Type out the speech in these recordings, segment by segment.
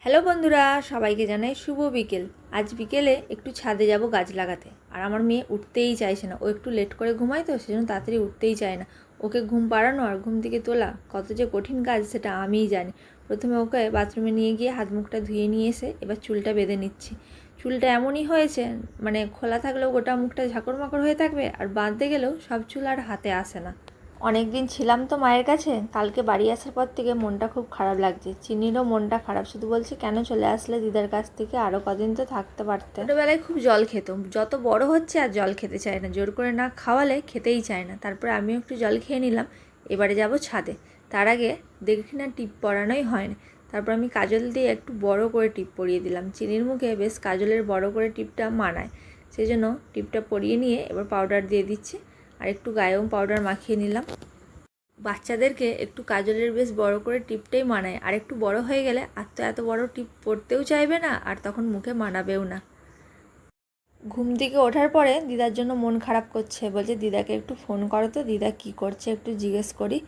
Hello বন্ধুরা, সবাইকে জানাই শুভ বিকেল। আজ বিকেলে একটু ছাদে যাব গাছ লাগাতে। আর আমার মেয়ে উঠতেই চাইছে না, ও একটু লেট করে ঘুমায় তো, সেজন্য তাড়াতাড়ি উঠতেই চায় না। ওকে ঘুম পাড়ানো আর ঘুম থেকে তোলা কত যে কঠিন কাজ সেটা আমিই জানি। প্রথমে ওকে বাথরুমে নিয়ে গিয়ে হাত মুখটা ধুয়ে নিয়ে এসে এবার চুলটা বেঁধে নিচ্ছি। চুলটা এমনই হয়েছে, মানে খোলা থাকলেও গোটা মুখটা ঝাঁকড় মাকড় হয়ে থাকবে, আর বাঁধতে গেলেও সব চুল আর হাতে আসে না। অনেক দিন ছিলাম তো মায়ের কাছে, কালকে বাড়ি আসার পর থেকে মনটা খুব খারাপ লাগছে। চিনিরও মনটা খারাপ, শুধু বলছে কেন চলে আসলে দিদার কাছ থেকে, আরও কদিন তো থাকতে পারতে। ছোটোবেলায় খুব জল খেত, যত বড় হচ্ছে আর জল খেতে চায় না, জোর করে না খাওয়ালে খেতেই চায় না। তারপরে আমিও একটু জল খেয়ে নিলাম। এবারে যাব ছাদে। তার আগে দেখি না টিপ পরানোই হয় না। তারপর আমি কাজল দিয়ে একটু বড় করে টিপ পরিয়ে দিলাম। চিনির মুখে বেশ কাজলের বড় করে টিপটা মানায়, সেই জন্য টিপটা পরিয়ে নিয়ে এবার পাউডার দিয়ে দিচ্ছি। আর একটু গায়েও পাউডার মাখিয়ে নিলাম। বাচ্চাদেরকে একটু কাজলের বেশ বড় করে টিপটাই মানায়, আর একটু বড় হয়ে গেলে আর তো এত বড় টিপ পরতেও চাইবে না, আর তখন মুখে মানাবেও না। ঘুম থেকে ওঠার পরে দিদার জন্য মন খারাপ করছে, বলছে দিদাকে একটু ফোন করো তো, দিদা কী করছে একটু জিজ্ঞেস করি।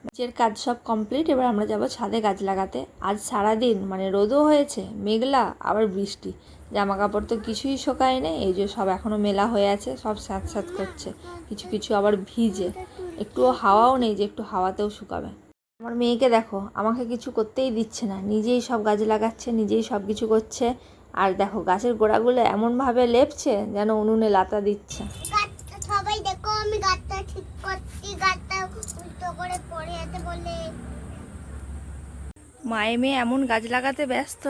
নিচের কাজ সব কমপ্লিট, এবার আমরা যাব ছাদে গাছ লাগাতে। আজ সারাদিন মানে রোদও হয়েছে, মেঘলা, আবার বৃষ্টি। জামা কাপড় তো কিছুই শোকায় নেই, এই যে সব এখনও মেলা হয়ে আছে, সব স্যাঁত স্যাঁত করছে, কিছু কিছু আবার ভিজে। একটুও হাওয়াও নেই যে একটু হাওয়াতেও শুকাবে। আমার মেয়েকে দেখো, আমাকে কিছু করতেই দিচ্ছে না, নিজেই সব গাছ লাগাচ্ছে, নিজেই সব কিছু করছে। আর দেখো গাছের গোড়াগুলো এমনভাবে লেপছে যেন উনুনে লাতা দিচ্ছে। সবাই দেখো আমি গাছটা ঠিক করছি, গাছটা উল্টো করে পড়ে যেতে বলে। মায়ে মেয়ে এমন গাছ লাগাতে ব্যস্ত,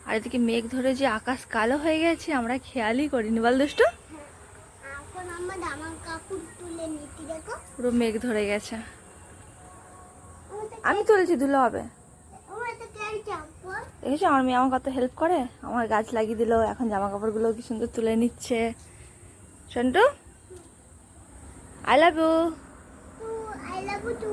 আর এদিকে মেঘ ধরে যে আকাশ কালো হয়ে গেছে আমরা খেয়ালই করিনি, বল দুষ্টু। এখন আমার জামা কাপড় তুলে নিতে দেখো, পুরো মেঘ ধরে গেছে। আমি তুলেছি, ধুলো হবে। দেখেছো আমার মেয়ে আমার কত হেল্প করে, আমার গাছ লাগিয়ে দিল, এখন জামা কাপড়গুলো কি সুন্দর তুলে নিচ্ছে। Shontu, I love you. I love you two.